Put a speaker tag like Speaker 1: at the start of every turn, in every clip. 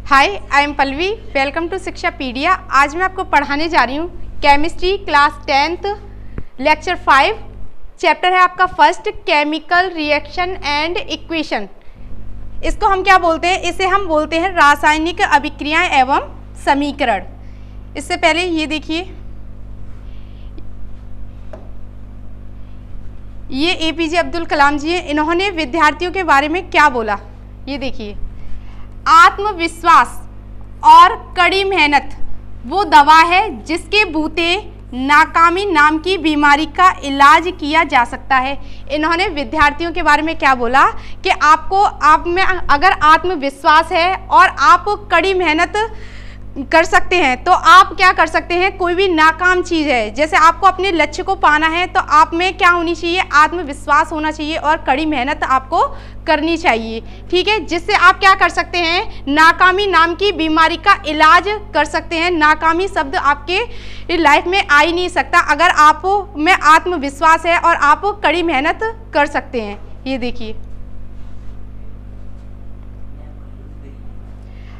Speaker 1: Hi, I am Pallavi. Welcome to Shikshapedia. आज मैं आपको पढ़ाने जा रही हूँ chemistry class 10th lecture 5। Chapter है आपका first, chemical reaction and equation. इसको हम क्या बोलते हैं? इसे हम बोलते हैं रासायनिक अभिक्रियाएं एवं समीकरण। इससे पहले ये देखिए, ये एपीजे अब्दुल कलाम जी हैं। इन्होंने विद्यार्थियों के बारे में क्या बोला, ये देखिए। आत्मविश्वास और कड़ी मेहनत वो दवा है जिसके बूते नाकामी नाम की बीमारी का इलाज किया जा सकता है। इन्होंने विद्यार्थियों के बारे में क्या बोला कि आप में अगर आत्मविश्वास है और आप कड़ी मेहनत कर सकते हैं तो आप क्या कर सकते हैं, कोई भी नाकाम चीज़ है, जैसे आपको अपने लक्ष्य को पाना है तो आप में क्या होनी चाहिए, आत्मविश्वास होना चाहिए और कड़ी मेहनत आपको करनी चाहिए। ठीक है, जिससे आप क्या कर सकते हैं, नाकामी नाम की बीमारी का इलाज कर सकते हैं। नाकामी शब्द आपके लाइफ में आ ही नहीं सकता अगर आप में आत्मविश्वास है और आप कड़ी मेहनत कर सकते हैं। ये देखिए,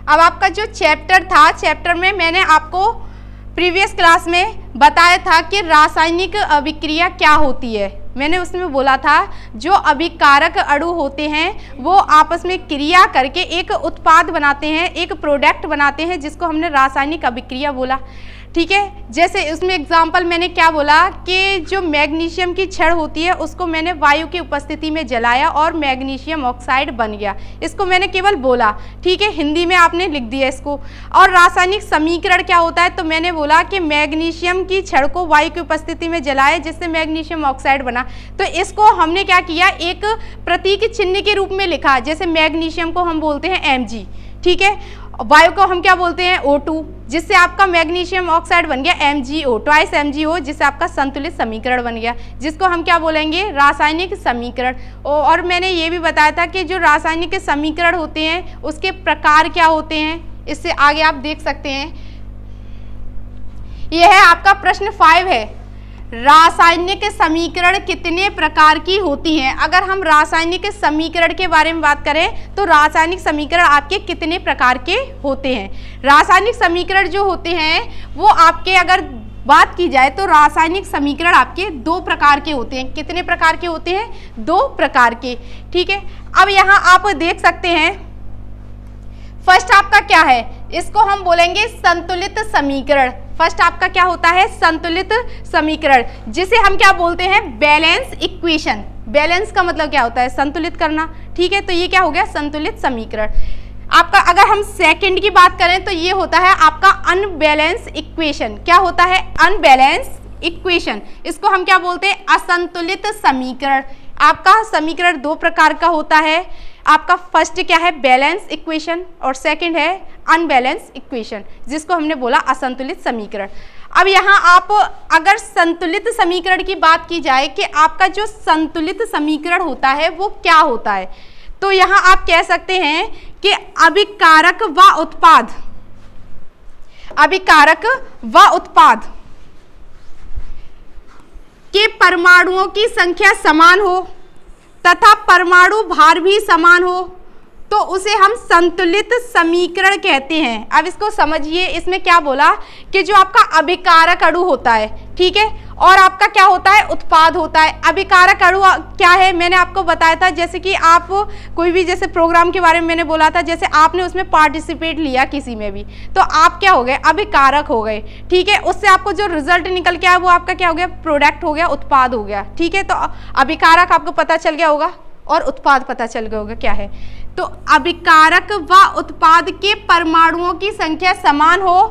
Speaker 1: अब आपका जो चैप्टर था, चैप्टर में मैंने आपको प्रीवियस क्लास में बताया था कि रासायनिक अभिक्रिया क्या होती है। मैंने उसमें बोला था जो अभिकारक अणु होते हैं वो आपस में क्रिया करके एक उत्पाद बनाते हैं, एक प्रोडक्ट बनाते हैं, जिसको हमने रासायनिक अभिक्रिया बोला। ठीक है, जैसे उसमें एग्जाम्पल मैंने क्या बोला कि जो मैग्नीशियम की छड़ होती है उसको मैंने वायु की उपस्थिति में जलाया और मैग्नीशियम ऑक्साइड बन गया। इसको मैंने केवल बोला, ठीक है, हिंदी में आपने लिख दिया इसको। और रासायनिक समीकरण क्या होता है, तो मैंने बोला कि मैग्नीशियम की छड़ को वायु की उपस्थिति में जलाया जिससे मैग्नीशियम ऑक्साइड बना। तो इसको हमने क्या किया, एक प्रतीक चिन्ह के रूप में लिखा। जैसे मैग्नीशियम को हम बोलते हैं Mg, ठीक है, वायु को हम क्या बोलते हैं O2, जिससे आपका मैग्नीशियम ऑक्साइड बन गया MgO, ट्वाइस MgO, जिससे आपका संतुलित समीकरण बन गया, जिसको हम क्या बोलेंगे, रासायनिक समीकरण। और मैंने ये भी बताया था कि जो रासायनिक समीकरण होते हैं उसके प्रकार क्या होते हैं। इससे आगे आप देख सकते हैं, यह है आपका प्रश्न 5 है, रासायनिक समीकरण कितने प्रकार की होती हैं। अगर हम रासायनिक समीकरण के बारे में बात करें तो रासायनिक समीकरण आपके कितने प्रकार के होते हैं। रासायनिक समीकरण जो होते हैं वो आपके, अगर बात की जाए तो रासायनिक समीकरण आपके 2 प्रकार के होते हैं। कितने प्रकार के होते हैं, 2 प्रकार के। ठीक है, अब यहाँ आप देख सकते हैं, फर्स्ट आपका क्या है, इसको हम बोलेंगे संतुलित समीकरण। फर्स्ट आपका क्या होता है, संतुलित समीकरण, जिसे हम क्या बोलते हैं, बैलेंस इक्वेशन। बैलेंस का मतलब क्या होता है, संतुलित करना। ठीक है, तो ये क्या हो गया, संतुलित समीकरण। आपका अगर हम सेकंड की बात करें तो ये होता है आपका अनबैलेंस इक्वेशन। क्या होता है, अनबैलेंस इक्वेशन। इसको हम क्या बोलते हैं, असंतुलित समीकरण। आपका समीकरण 2 प्रकार का होता है। आपका फर्स्ट क्या है, बैलेंस इक्वेशन, और सेकंड है अनबैलेंस इक्वेशन, जिसको हमने बोला असंतुलित समीकरण। अब यहाँ आप अगर संतुलित समीकरण की बात की जाए कि आपका जो संतुलित समीकरण होता है वो क्या होता है, तो यहाँ आप कह सकते हैं कि अभिकारक व उत्पाद, अभिकारक व उत्पाद के परमाणुओं की संख्या समान हो तथा परमाणु भार भी समान हो तो उसे हम संतुलित समीकरण कहते हैं। अब इसको समझिए, इसमें क्या बोला कि जो आपका अभिकारक अणु होता है, ठीक है, और आपका क्या होता है, उत्पाद होता है। अभिकारक अणु क्या है, मैंने आपको बताया था, जैसे कि आप कोई भी जैसे प्रोग्राम के बारे में मैंने बोला था, जैसे आपने उसमें पार्टिसिपेट लिया किसी में भी, तो आप क्या हो गए, अभिकारक हो गए। ठीक है, उससे आपको जो रिजल्ट निकल के आया वो आपका क्या हो गया, प्रोडक्ट हो गया, उत्पाद हो गया। ठीक है, तो अभिकारक आपको पता चल गया होगा और उत्पाद पता चल गया होगा क्या है। तो अभिकारक व उत्पाद के परमाणुओं की संख्या समान हो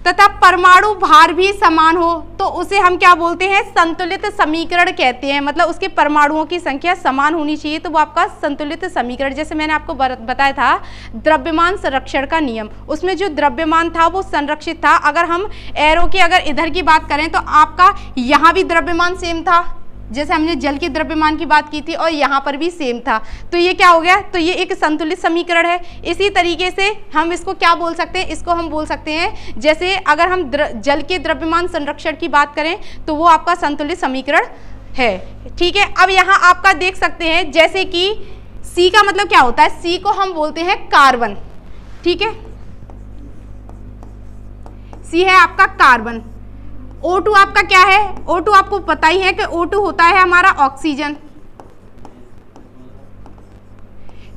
Speaker 1: तथा परमाणु भार भी समान हो तो उसे हम क्या बोलते हैं, संतुलित समीकरण कहते हैं। मतलब उसके परमाणुओं की संख्या समान होनी चाहिए तो वो आपका संतुलित समीकरण। जैसे मैंने आपको बताया था द्रव्यमान संरक्षण का नियम, उसमें जो द्रव्यमान था वो संरक्षित था। अगर हम एरो की अगर इधर की बात करें तो आपका यहाँ भी द्रव्यमान सेम था, जैसे हमने जल के द्रव्यमान की बात की थी, और यहाँ पर भी सेम था, तो ये क्या हो गया, तो ये एक संतुलित समीकरण है। इसी तरीके से हम इसको क्या बोल सकते हैं, इसको हम बोल सकते हैं, जैसे अगर हम जल के द्रव्यमान संरक्षण की बात करें तो वो आपका संतुलित समीकरण है। ठीक है, अब यहाँ आपका देख सकते हैं, जैसे कि सी का मतलब क्या होता है, सी को हम बोलते हैं कार्बन। ठीक है। सी है आपका कार्बन। O2 आपका क्या है? O2 आपको पता ही है कि O2 होता है हमारा ऑक्सीजन,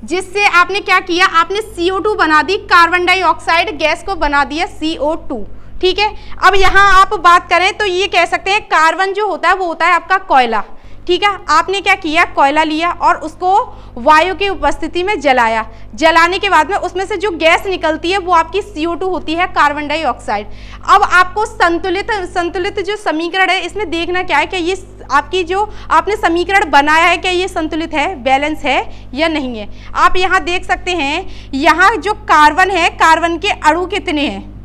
Speaker 1: जिससे आपने क्या किया, आपने CO2 बना दी, कार्बन डाइऑक्साइड गैस को बना दिया CO2, ठीक है। अब यहाँ आप बात करें तो ये कह सकते हैं कार्बन जो होता है वो होता है आपका कोयला, ठीक है। आपने क्या किया, कोयला लिया और उसको वायु की उपस्थिति में जलाया, जलाने के बाद में उसमें से जो गैस निकलती है वो आपकी CO2 होती है, कार्बन डाइऑक्साइड। अब आपको संतुलित जो समीकरण है इसमें देखना क्या है कि ये आपकी जो आपने समीकरण बनाया है क्या ये संतुलित है, बैलेंस है या नहीं है। आप यहाँ देख सकते हैं, यहाँ जो कार्बन है, कार्बन के अणु कितने हैं।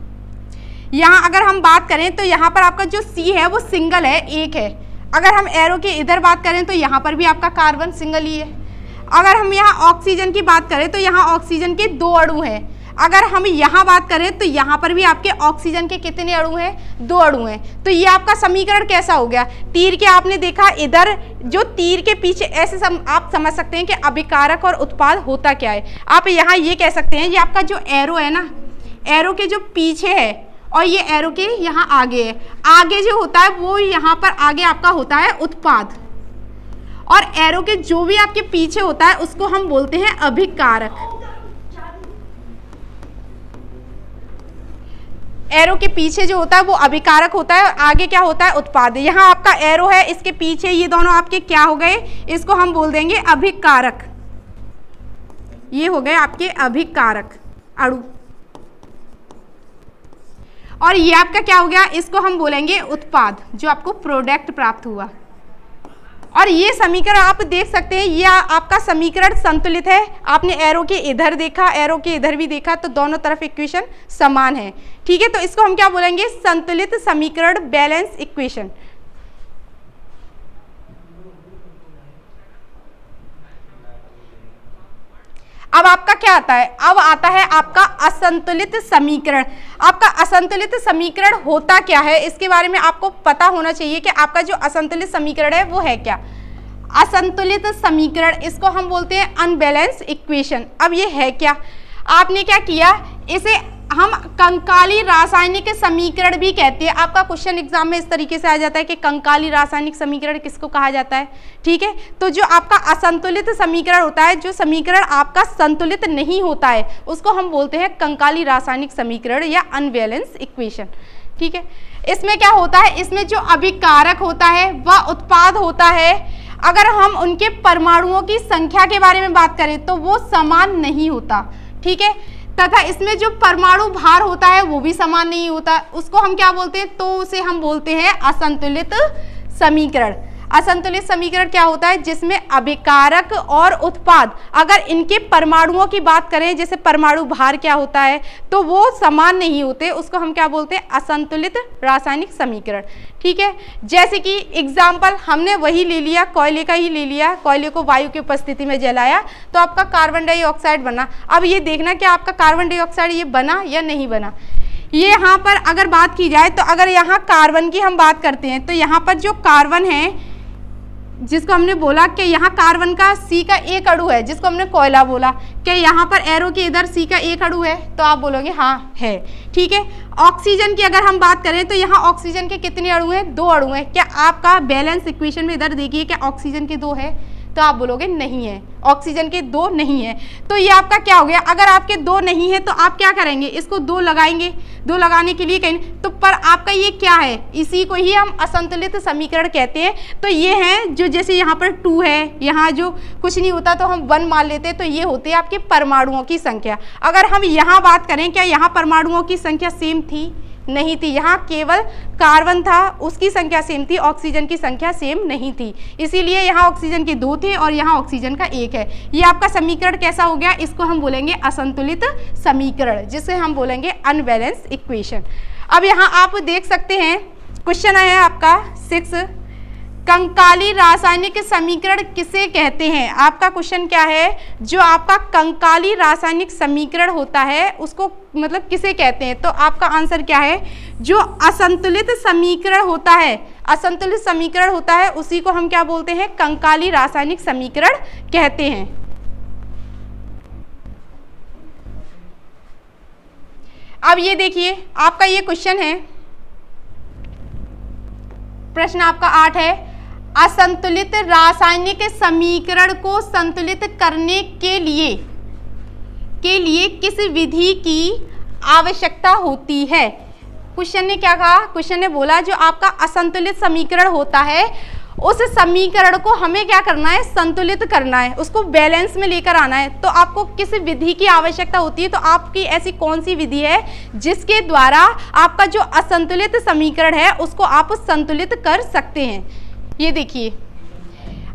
Speaker 1: यहाँ अगर हम बात करें तो यहाँ पर आपका जो C है वो सिंगल है, एक है। अगर हम एरो के इधर बात करें तो यहाँ पर भी आपका कार्बन सिंगल ही है। अगर हम यहाँ ऑक्सीजन की बात करें तो यहाँ ऑक्सीजन के 2 अणु हैं। अगर हम यहाँ बात करें तो यहाँ पर भी आपके ऑक्सीजन के कितने अणु हैं, 2 अणु हैं। तो ये आपका समीकरण कैसा हो गया, तीर के आपने देखा इधर, जो तीर के पीछे ऐसे आप समझ सकते हैं कि अभिकारक और उत्पाद होता क्या है। आप यहाँ ये कह सकते हैं, ये आपका जो एरो है ना, एरो के जो पीछे है और ये एरो के यहाँ आगे है, आगे जो होता है वो यहाँ पर आगे आपका होता है उत्पाद, और एरो के जो भी आपके पीछे होता है उसको हम बोलते हैं अभिकारक। एरो के पीछे जो होता है वो अभिकारक होता है और आगे क्या होता है, उत्पाद। यहाँ आपका एरो है, इसके पीछे ये दोनों आपके क्या हो गए, इसको हम बोल देंगे अभिकारक। ये हो गए आपके अभिकारक अणु, और ये आपका क्या हो गया, इसको हम बोलेंगे उत्पाद, जो आपको प्रोडक्ट प्राप्त हुआ। और ये समीकरण आप देख सकते हैं, ये आपका समीकरण संतुलित है। आपने एरो के इधर देखा, एरो के इधर भी देखा, तो दोनों तरफ इक्वेशन समान है, ठीक है। तो इसको हम क्या बोलेंगे, संतुलित समीकरण, बैलेंस इक्वेशन। अब आपका क्या आता है, अब आता है आपका असंतुलित समीकरण। आपका असंतुलित समीकरण होता क्या है, इसके बारे में आपको पता होना चाहिए कि आपका जो असंतुलित समीकरण है वो है क्या। असंतुलित समीकरण, इसको हम बोलते हैं अनबैलेंस इक्वेशन। अब ये है क्या, आपने क्या किया, इसे हम कंकाली रासायनिक समीकरण भी कहते हैं। आपका क्वेश्चन एग्जाम में इस तरीके से आ जाता है कि कंकाली रासायनिक समीकरण किसको कहा जाता है, ठीक है। तो जो आपका असंतुलित समीकरण होता है, जो समीकरण आपका संतुलित नहीं होता है, उसको हम बोलते हैं कंकाली रासायनिक समीकरण या अनबैलेंस इक्वेशन, ठीक है। इसमें क्या होता है, इसमें जो अभिकारक होता है वह उत्पाद होता है। अगर हम उनके परमाणुओं की संख्या के बारे में बात करें तो वो समान नहीं होता, ठीक है। तथा इसमें जो परमाणु भार होता है वो भी समान नहीं होता, उसको हम क्या बोलते हैं, तो उसे हम बोलते हैं असंतुलित समीकरण। असंतुलित समीकरण क्या होता है, जिसमें अभिकारक और उत्पाद, अगर इनके परमाणुओं की बात करें, जैसे परमाणु भार क्या होता है, तो वो समान नहीं होते, उसको हम क्या बोलते हैं, असंतुलित रासायनिक समीकरण, ठीक है। जैसे कि एग्जाम्पल हमने वही ले लिया, कोयले का ही ले लिया, कोयले को वायु की उपस्थिति में जलाया तो आपका कार्बन डाइऑक्साइड बना। अब ये देखना कि आपका कार्बन डाइऑक्साइड ये बना या नहीं बना। ये यहाँ पर अगर बात की जाए तो अगर यहाँ कार्बन की हम बात करते हैं तो यहाँ पर जो कार्बन है, जिसको हमने बोला कि यहाँ कार्बन का C का एक अणु है, जिसको हमने कोयला बोला, क्या यहाँ पर एरो के इधर C का एक अणु है, तो आप बोलोगे हाँ है, ठीक है। ऑक्सीजन की अगर हम बात करें तो यहाँ ऑक्सीजन के कितने अणु हैं, 2 अणु हैं। क्या आपका बैलेंस इक्वेशन में इधर देखिए, क्या ऑक्सीजन के 2 है, तो आप बोलोगे नहीं है, ऑक्सीजन के 2 नहीं है। तो ये आपका क्या हो गया, अगर आपके 2 नहीं है तो आप क्या करेंगे, इसको 2 लगाएंगे, 2 लगाने के लिए कहीं तो, पर आपका ये क्या है, इसी को ही हम असंतुलित समीकरण कहते हैं। तो ये हैं जो, जैसे यहाँ पर 2 है, यहाँ जो कुछ नहीं होता तो हम 1 मान लेते हैं, तो ये होते हैं आपके परमाणुओं की संख्या। अगर हम यहाँ बात करें, क्या यहाँ परमाणुओं की संख्या सेम थी, नहीं थी, यहाँ केवल कार्बन था, उसकी संख्या सेम थी, ऑक्सीजन की संख्या सेम नहीं थी, इसीलिए यहाँ ऑक्सीजन के 2 थे और यहाँ ऑक्सीजन का 1 है। ये आपका समीकरण कैसा हो गया, इसको हम बोलेंगे असंतुलित समीकरण, जिसे हम बोलेंगे अनबैलेंस इक्वेशन। अब यहाँ आप देख सकते हैं, क्वेश्चन है आपका 6, कंकाली रासायनिक समीकरण किसे कहते हैं। आपका क्वेश्चन क्या है, जो आपका कंकाली रासायनिक समीकरण होता है उसको मतलब किसे कहते हैं, तो आपका आंसर क्या है, जो असंतुलित समीकरण होता है, असंतुलित समीकरण होता है उसी को हम क्या बोलते हैं, कंकाली रासायनिक समीकरण कहते हैं। अब ये देखिए आपका ये क्वेश्चन है, प्रश्न आपका 8 है, असंतुलित रासायनिक समीकरण को संतुलित करने के लिए किस विधि की आवश्यकता होती है। क्वेश्चन ने क्या कहा, क्वेश्चन ने बोला जो आपका असंतुलित समीकरण होता है उस समीकरण को हमें क्या करना है, संतुलित करना है, उसको बैलेंस में लेकर आना है। तो आपको किस विधि की आवश्यकता होती है, तो आपकी ऐसी कौन सी विधि है जिसके द्वारा आपका जो असंतुलित समीकरण है उसको आप संतुलित कर सकते हैं। ये देखिए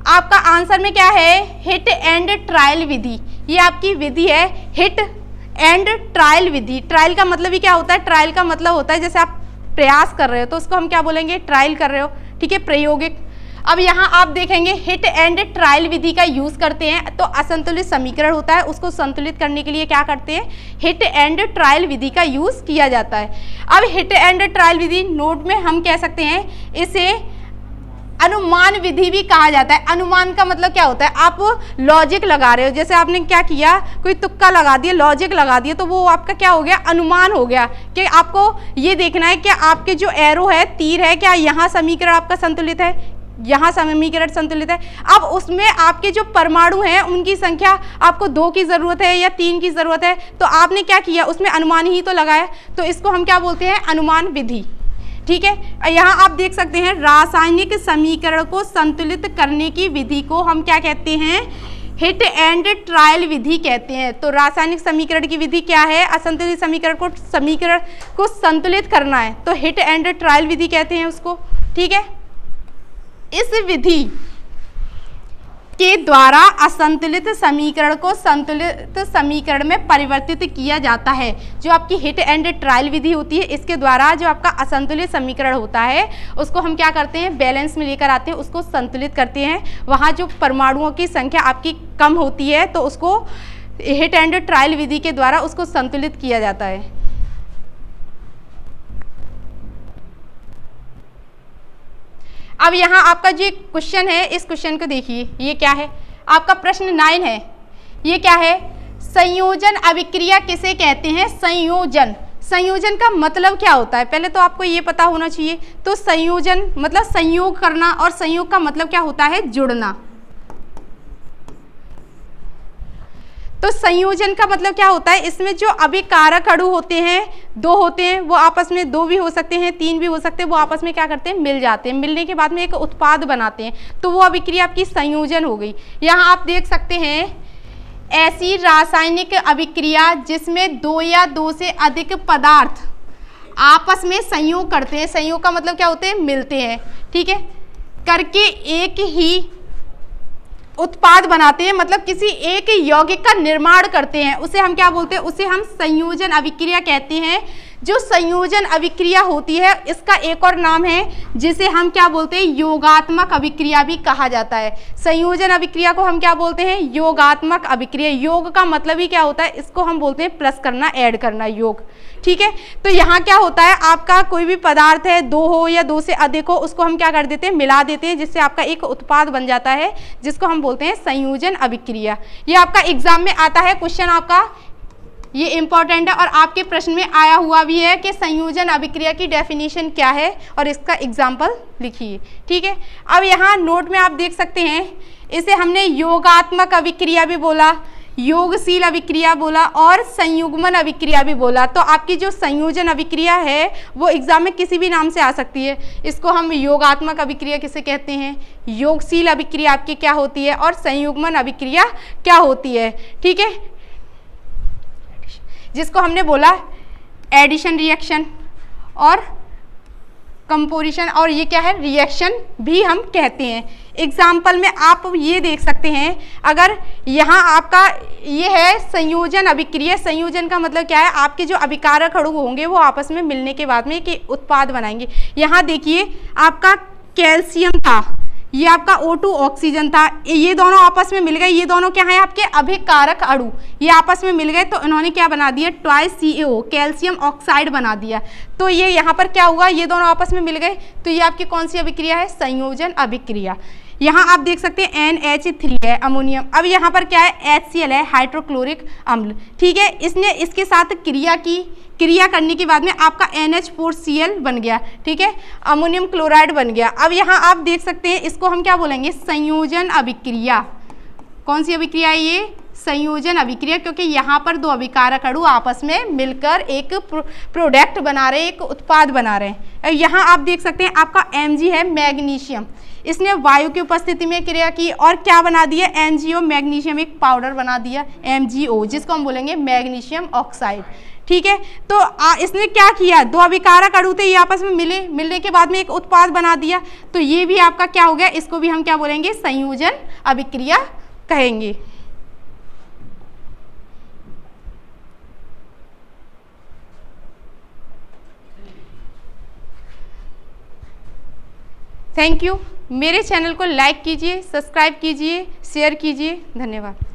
Speaker 1: आपका आंसर में क्या है, हिट एंड ट्रायल विधि। ये आपकी विधि है hit and trial Vidhi. Trial का मतलब ही क्या होता है, ट्रायल का मतलब होता है जैसे आप प्रयास कर रहे हो तो उसको हम क्या बोलेंगे, ट्रायल कर रहे हो, ठीक है, प्रायोगिक। अब यहाँ आप देखेंगे हिट एंड ट्रायल विधि का यूज करते हैं, तो असंतुलित समीकरण होता है उसको संतुलित करने के लिए क्या करते हैं, हिट एंड ट्रायल विधि का यूज किया जाता है। अब hit and trial Vidhi note में हम कह सकते हैं इसे अनुमान विधि भी कहा जाता है। अनुमान का मतलब क्या होता है, आप लॉजिक लगा रहे हो, जैसे आपने क्या किया, कोई तुक्का लगा दिया, लॉजिक लगा दिया, तो वो आपका क्या हो गया, अनुमान हो गया कि आपको ये देखना है कि आपके जो एरो है, तीर है, क्या यहाँ समीकरण आपका संतुलित है, यहाँ समीकरण संतुलित है। अब उसमें आपके जो परमाणु हैं उनकी संख्या आपको 2 की ज़रूरत है या 3 की ज़रूरत है, तो आपने क्या किया, उसमें अनुमान ही तो लगाया, तो इसको हम क्या बोलते हैं, अनुमान विधि, ठीक है। यहाँ आप देख सकते हैं रासायनिक समीकरण को संतुलित करने की विधि को हम क्या कहते हैं, हिट एंड ट्रायल विधि कहते हैं। तो रासायनिक समीकरण की विधि क्या है, असंतुलित समीकरण को संतुलित करना है, तो हिट एंड ट्रायल विधि कहते हैं उसको, ठीक है। इस विधि के द्वारा असंतुलित समीकरण को संतुलित समीकरण में परिवर्तित किया जाता है। जो आपकी हिट एंड ट्रायल विधि होती है, इसके द्वारा जो आपका असंतुलित समीकरण होता है उसको हम क्या करते हैं, बैलेंस में लेकर आते हैं, उसको संतुलित करते हैं। वहाँ जो परमाणुओं की संख्या आपकी कम होती है तो उसको हिट एंड ट्रायल विधि के द्वारा उसको संतुलित किया जाता है। अब यहाँ आपका जो क्वेश्चन है, इस क्वेश्चन को देखिए, ये क्या है, आपका प्रश्न 9 है। ये क्या है, संयोजन अभिक्रिया किसे कहते हैं, संयोजन। संयोजन का मतलब क्या होता है, पहले तो आपको ये पता होना चाहिए। तो संयोजन मतलब संयोग करना, और संयोग का मतलब क्या होता है, जुड़ना। तो संयोजन का मतलब क्या होता है, इसमें जो अभिकारक अणु होते हैं, 2 होते हैं, वो आपस में 2 भी हो सकते हैं, 3 भी हो सकते हैं, वो आपस में क्या करते हैं, मिल जाते हैं। मिलने के बाद में एक उत्पाद बनाते हैं, तो वो अभिक्रिया आपकी संयोजन हो गई। यहाँ आप देख सकते हैं ऐसी रासायनिक अभिक्रिया जिसमें 2 या 2 से अधिक पदार्थ आपस में संयोग करते हैं। संयोग का मतलब क्या होते हैं, मिलते हैं, ठीक है, करके एक ही उत्पाद बनाते हैं, मतलब किसी एक यौगिक का निर्माण करते हैं, उसे हम क्या बोलते हैं, उसे हम संयोजन अभिक्रिया कहते हैं। जो संयोजन अभिक्रिया होती है इसका एक और नाम है जिसे हम क्या बोलते हैं, योगात्मक अभिक्रिया भी कहा जाता है। संयोजन अभिक्रिया को हम क्या बोलते हैं, योगात्मक अभिक्रिया। योग का मतलब ही क्या होता है, इसको हम बोलते हैं प्लस करना, ऐड करना, योग, ठीक है। तो यहाँ क्या होता है, आपका कोई भी पदार्थ है, 2 हो या 2 से अधिक हो, उसको हम क्या कर देते हैं, मिला देते हैं, जिससे आपका एक उत्पाद बन जाता है, जिसको हम बोलते हैं संयोजन अभिक्रिया। ये आपका एग्जाम में आता है क्वेश्चन, आपका ये इंपॉर्टेंट है और आपके प्रश्न में आया हुआ भी है कि संयोजन अभिक्रिया की डेफिनेशन क्या है और इसका एग्जाम्पल लिखिए, ठीक है। अब यहाँ नोट में आप देख सकते हैं, इसे हमने योगात्मक अभिक्रिया भी बोला, योगशील अभिक्रिया बोला और संयुग्मन अभिक्रिया भी बोला। तो आपकी जो संयोजन अभिक्रिया है वो एग्जाम में किसी भी नाम से आ सकती है। इसको हम योगात्मक अभिक्रिया किसे कहते हैं, योगशील अभिक्रिया आपकी क्या होती है, और संयुग्मन अभिक्रिया क्या होती है, ठीक है, जिसको हमने बोला एडिशन रिएक्शन और कंपोजिशन, और ये क्या है, रिएक्शन भी हम कहते हैं। एग्जाम्पल में आप ये देख सकते हैं, अगर यहाँ आपका ये है संयोजन अभिक्रिया। संयोजन का मतलब क्या है, आपके जो अभिकारक अणु होंगे वो आपस में मिलने के बाद में एक उत्पाद बनाएंगे। यहाँ देखिए आपका कैल्शियम था, ये आपका O2 ऑक्सीजन था, ये दोनों आपस में मिल गए, ये दोनों क्या है, आपके अभिकारक अणु, ये आपस में मिल गए तो इन्होंने क्या बना दिया, ट्वाइस CaO, कैल्शियम ऑक्साइड बना दिया। तो ये यहाँ पर क्या हुआ, ये दोनों आपस में मिल गए, तो ये आपकी कौन सी अभिक्रिया है, संयोजन अभिक्रिया। यहाँ आप देख सकते हैं NH3 है अमोनियम। अब यहाँ पर क्या है, HCl है हाइड्रोक्लोरिक अम्ल। ठीक है, इसने इसके साथ क्रिया की, क्रिया करने के बाद में आपका NH4Cl बन गया। ठीक है, अमोनियम क्लोराइड बन गया। अब यहाँ आप देख सकते हैं इसको हम क्या बोलेंगे, संयोजन अभिक्रिया। कौन सी अभिक्रिया है ये, संयोजन अभिक्रिया, क्योंकि यहाँ पर दो अभिकारक अणु आपस में मिलकर एक प्रोडक्ट बना रहे हैं, एक उत्पाद बना रहे हैं। यहाँ आप देख सकते हैं आपका Mg है मैग्नीशियम, इसने वायु की उपस्थिति में क्रिया की और क्या बना दिया, MgO मैग्नीशियम एक पाउडर बना दिया MgO, जिसको हम बोलेंगे मैग्नीशियम ऑक्साइड। ठीक है, तो इसने क्या किया, दो अभिकारक अणु थे ये आपस में मिले, मिलने के बाद में एक उत्पाद बना दिया, तो ये भी आपका क्या हो गया, इसको भी हम क्या बोलेंगे, संयोजन अभिक्रिया कहेंगे। Thank you. मेरे चैनल को लाइक कीजिए, सब्सक्राइब कीजिए, शेयर कीजिए। धन्यवाद।